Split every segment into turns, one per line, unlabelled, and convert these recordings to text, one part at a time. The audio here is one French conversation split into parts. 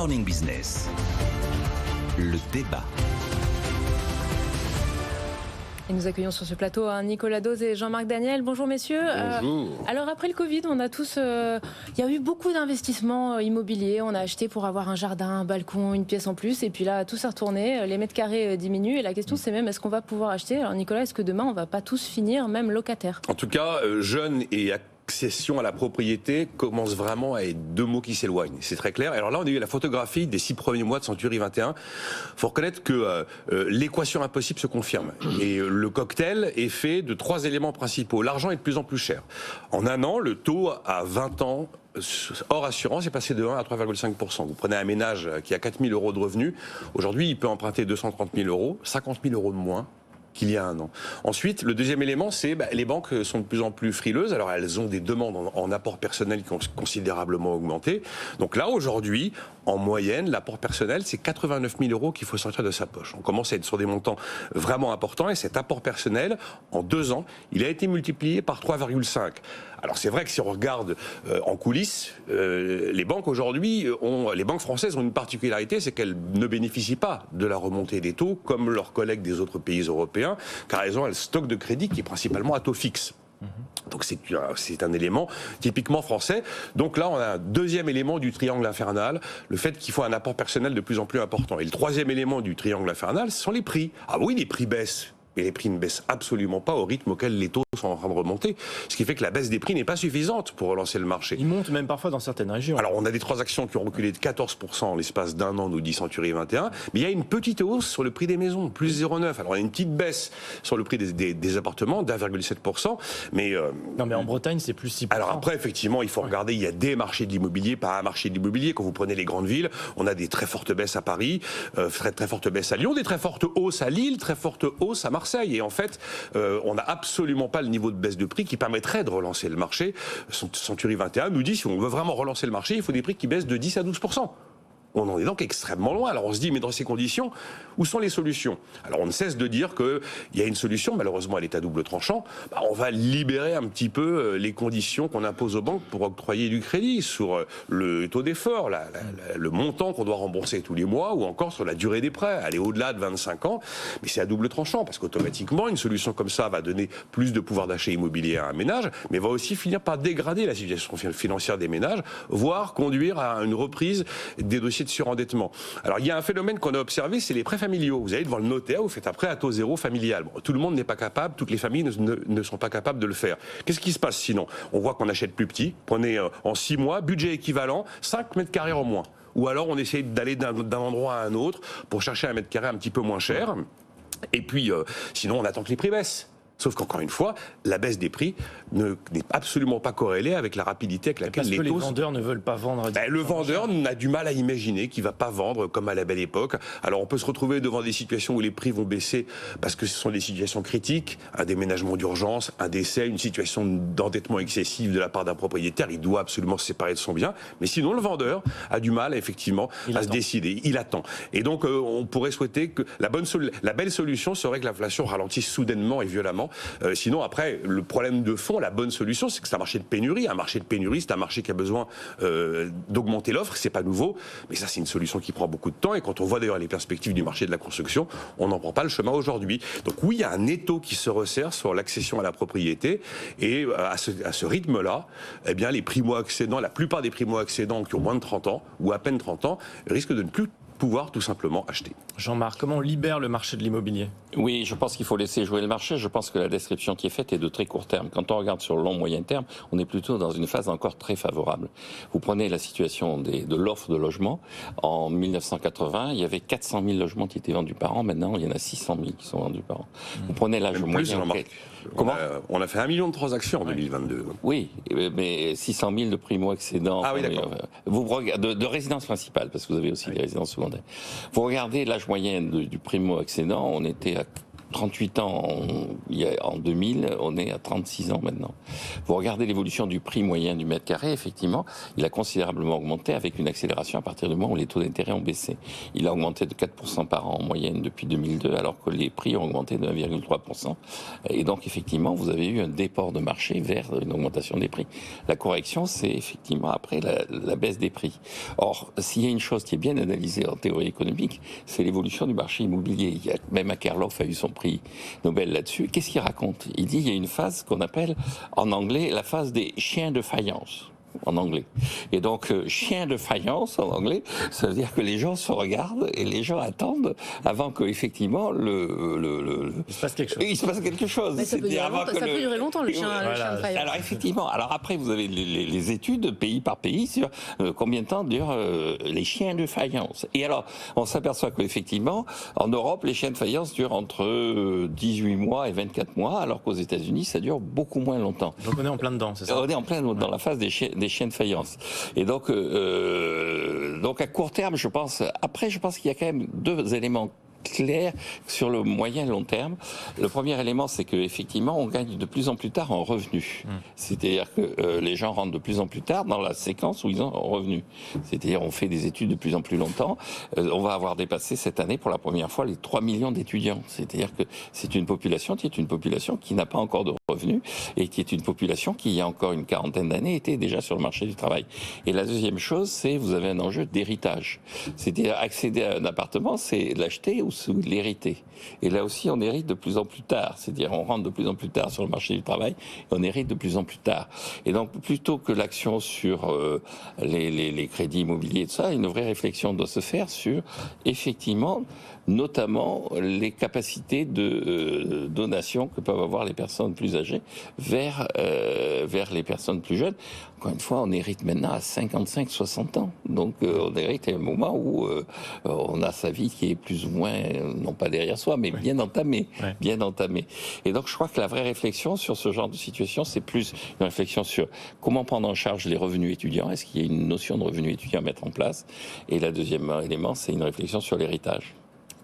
Morning Business, le débat.
Et nous accueillons sur ce plateau Nicolas Dose et Jean-Marc Daniel. Bonjour messieurs.
Bonjour.
Alors après le Covid, on a tous, il y a eu beaucoup d'investissements immobiliers. On a acheté pour avoir un jardin, un balcon, une pièce en plus. Et puis là, tout s'est retourné. Les mètres carrés diminuent. Et la question, c'est même, est-ce qu'on va pouvoir acheter? Alors Nicolas, est-ce que demain, on va pas tous finir, même locataires?
En tout cas, jeunes et accession à la propriété commence vraiment à être deux mots qui s'éloignent. C'est très clair. Alors là, on a eu la photographie des 6 premiers mois de Century 21. Il faut reconnaître que l'équation impossible se confirme. Et le cocktail est fait de 3 éléments principaux. L'argent est de plus en plus cher. En un an, le taux à 20 ans hors assurance est passé de 1 à 3,5%. Vous prenez un ménage qui a 4 000 euros de revenus. Aujourd'hui, il peut emprunter 230 000 euros, 50 000 euros de moins qu'il y a un an. Ensuite, le deuxième élément, c'est les banques sont de plus en plus frileuses. Alors, elles ont des demandes en apport personnel qui ont considérablement augmenté. Donc là, aujourd'hui, en moyenne, l'apport personnel, c'est 89 000 euros qu'il faut sortir de sa poche. On commence à être sur des montants vraiment importants. Et cet apport personnel, en 2 ans, il a été multiplié par 3,5. Alors, c'est vrai que si on regarde en coulisses, les banques aujourd'hui, les banques françaises ont une particularité, c'est qu'elles ne bénéficient pas de la remontée des taux comme leurs collègues des autres pays européens, car elles ont un stock de crédit qui est principalement à taux fixe. Donc c'est un élément typiquement français. Donc là, on a un deuxième élément du triangle infernal, le fait qu'il faut un apport personnel de plus en plus important. Et le troisième élément du triangle infernal, ce sont les prix. Ah oui, les prix baissent. Et les prix ne baissent absolument pas au rythme auquel les taux sont en train de remonter. Ce qui fait que la baisse des prix n'est pas suffisante pour relancer le marché.
Ils montent même parfois dans certaines régions.
Alors on a des transactions qui ont reculé de 14% en l'espace d'un an, nous dit Century 21. Mais il y a une petite hausse sur le prix des maisons, plus 0,9. Alors il y a une petite baisse sur le prix des appartements d'1,7%. Mais
non mais en Bretagne c'est plus 6%.
Alors après effectivement il faut regarder, il y a des marchés de l'immobilier, pas un marché de l'immobilier. Quand vous prenez les grandes villes, on a des très fortes baisses à Paris, très fortes baisses à Lyon, des très fortes hausses à Lille, très fortes hausses à Marseille. Et en fait, on n'a absolument pas le niveau de baisse de prix qui permettrait de relancer le marché. Century 21 nous dit si on veut vraiment relancer le marché, il faut des prix qui baissent de 10 à 12%. On en est donc extrêmement loin. Alors on se dit, mais dans ces conditions, où sont les solutions? Alors on ne cesse de dire qu'il y a une solution, malheureusement elle est à double tranchant. On va libérer un petit peu les conditions qu'on impose aux banques pour octroyer du crédit sur le taux d'effort, le montant qu'on doit rembourser tous les mois, ou encore sur la durée des prêts, aller au-delà de 25 ans. Mais c'est à double tranchant, parce qu'automatiquement, une solution comme ça va donner plus de pouvoir d'achat immobilier à un ménage, mais va aussi finir par dégrader la situation financière des ménages, voire conduire à une reprise des dossiers de surendettement. Alors il y a un phénomène qu'on a observé, c'est les prêts familiaux. Vous allez devant le notaire, vous faites un prêt à taux zéro familial. Bon, tout le monde n'est pas capable, toutes les familles ne sont pas capables de le faire. Qu'est-ce qui se passe sinon? On voit qu'on achète plus petit, prenez en 6 mois, budget équivalent, 5 mètres carrés en moins. Ou alors on essaie d'aller d'un endroit à un autre pour chercher un mètre carré un petit peu moins cher. Et puis sinon on attend que les prix baissent. Sauf qu'encore une fois, la baisse des prix n'est absolument pas corrélée avec la rapidité avec laquelle les taux...
Parce que les vendeurs ne veulent pas vendre...
le vendeur n'a du mal à imaginer qu'il ne va pas vendre comme à la belle époque. Alors on peut se retrouver devant des situations où les prix vont baisser parce que ce sont des situations critiques, un déménagement d'urgence, un décès, une situation d'endettement excessif de la part d'un propriétaire. Il doit absolument se séparer de son bien. Mais sinon, le vendeur a du mal, effectivement, se décider. Il attend. Et donc, on pourrait souhaiter que la belle solution serait que l'inflation ralentisse soudainement et violemment. Sinon, après, le problème de fond, la bonne solution, c'est que c'est un marché de pénurie. Un marché de pénurie, c'est un marché qui a besoin d'augmenter l'offre. C'est pas nouveau, mais ça, c'est une solution qui prend beaucoup de temps. Et quand on voit d'ailleurs les perspectives du marché de la construction, on n'en prend pas le chemin aujourd'hui. Donc oui, il y a un étau qui se resserre sur l'accession à la propriété. Et à ce rythme-là, eh bien, les primo-accédants, la plupart des primo-accédants qui ont moins de 30 ans ou à peine 30 ans, risquent de ne plus pouvoir tout simplement acheter.
Jean-Marc, comment on libère le marché de l'immobilier?
Oui, je pense qu'il faut laisser jouer le marché. Je pense que la description qui est faite est de très court terme. Quand on regarde sur le long moyen terme, on est plutôt dans une phase encore très favorable. Vous prenez la situation de l'offre de logement. En 1980, il y avait 400 000 logements qui étaient vendus par an. Maintenant, il y en a 600 000 qui sont vendus par an. Vous prenez l'âge moyen.
Comment on a fait 1 million de transactions en 2022.
Oui, mais 600 000 de primo-accédants.
Ah oui, d'accord.
De résidence principale, parce que vous avez aussi des résidences secondaires. Vous regardez l'âge moyen du primo-accédant, on était à 38 ans en 2000, on est à 36 ans maintenant. Vous regardez l'évolution du prix moyen du mètre carré, effectivement, il a considérablement augmenté avec une accélération à partir du moment où les taux d'intérêt ont baissé. Il a augmenté de 4% par an en moyenne depuis 2002, alors que les prix ont augmenté de 1,3%. Et donc, effectivement, vous avez eu un déport de marché vers une augmentation des prix. La correction, c'est effectivement après la baisse des prix. Or, s'il y a une chose qui est bien analysée en théorie économique, c'est l'évolution du marché immobilier. Même Akerlof a eu son prix Nobel là-dessus. Qu'est-ce qu'il raconte? Il dit qu'il y a une phase qu'on appelle en anglais la phase des chiens de faïence. En anglais. Et donc, chien de faïence, en anglais, ça veut dire que les gens se regardent et les gens attendent avant qu'effectivement il
se passe quelque chose.
Il se passe quelque chose.
Mais ça peut durer longtemps, le chien de faïence.
Alors, effectivement, après, vous avez les études pays par pays sur combien de temps durent les chiens de faïence. Et alors, on s'aperçoit qu'effectivement, en Europe, les chiens de faïence durent entre 18 mois et 24 mois, alors qu'aux États-Unis, ça dure beaucoup moins longtemps.
Donc, on est en plein dedans, c'est ça?
On est en plein dans la phase des chiens de faïence. Et donc à court terme, je pense qu'il y a quand même deux éléments clair sur le moyen et long terme. Le premier élément, c'est qu'effectivement, on gagne de plus en plus tard en revenus. C'est-à-dire que les gens rentrent de plus en plus tard dans la séquence où ils ont revenus. C'est-à-dire on fait des études de plus en plus longtemps. On va avoir dépassé cette année pour la première fois les 3 millions d'étudiants. C'est-à-dire que c'est une population qui n'a pas encore de revenus et qui est une population qui, il y a encore une quarantaine d'années, était déjà sur le marché du travail. Et la deuxième chose, c'est vous avez un enjeu d'héritage. C'est-à-dire accéder à un appartement, c'est l'acheter ou l'hériter. Et là aussi, on hérite de plus en plus tard. C'est-à-dire, on rentre de plus en plus tard sur le marché du travail et on hérite de plus en plus tard. Et donc, plutôt que l'action sur les crédits immobiliers, tout ça, une vraie réflexion doit se faire sur, effectivement, notamment les capacités de donation que peuvent avoir les personnes plus âgées vers les personnes plus jeunes. Encore une fois, on hérite maintenant à 55-60 ans. Donc, on hérite à un moment où on a sa vie qui est plus ou moins, non pas derrière soi, mais bien entamée.
Ouais.
Bien entamée. Et donc, je crois que la vraie réflexion sur ce genre de situation, c'est plus une réflexion sur comment prendre en charge les revenus étudiants. Est-ce qu'il y a une notion de revenu étudiant à mettre en place? Et le deuxième élément, c'est une réflexion sur l'héritage.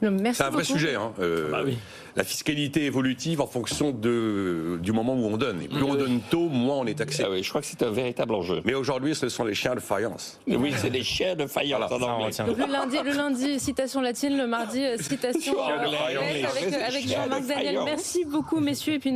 Merci
C'est un vrai
beaucoup.
sujet. Hein.
Oui.
La fiscalité évolutive en fonction du moment où on donne. Et plus on donne tôt, moins on est taxé.
Ah oui, je crois que c'est un véritable enjeu.
Mais aujourd'hui, ce sont les chiens de faïence.
Oui, c'est des chiens de faïence
Voilà.
en anglais.
Donc le lundi, citation latine, le mardi, citation
Chien de
anglaise
faïence.
avec Jean-Marc
Chien de
Daniel.
faïence.
Merci beaucoup, messieurs. Et puis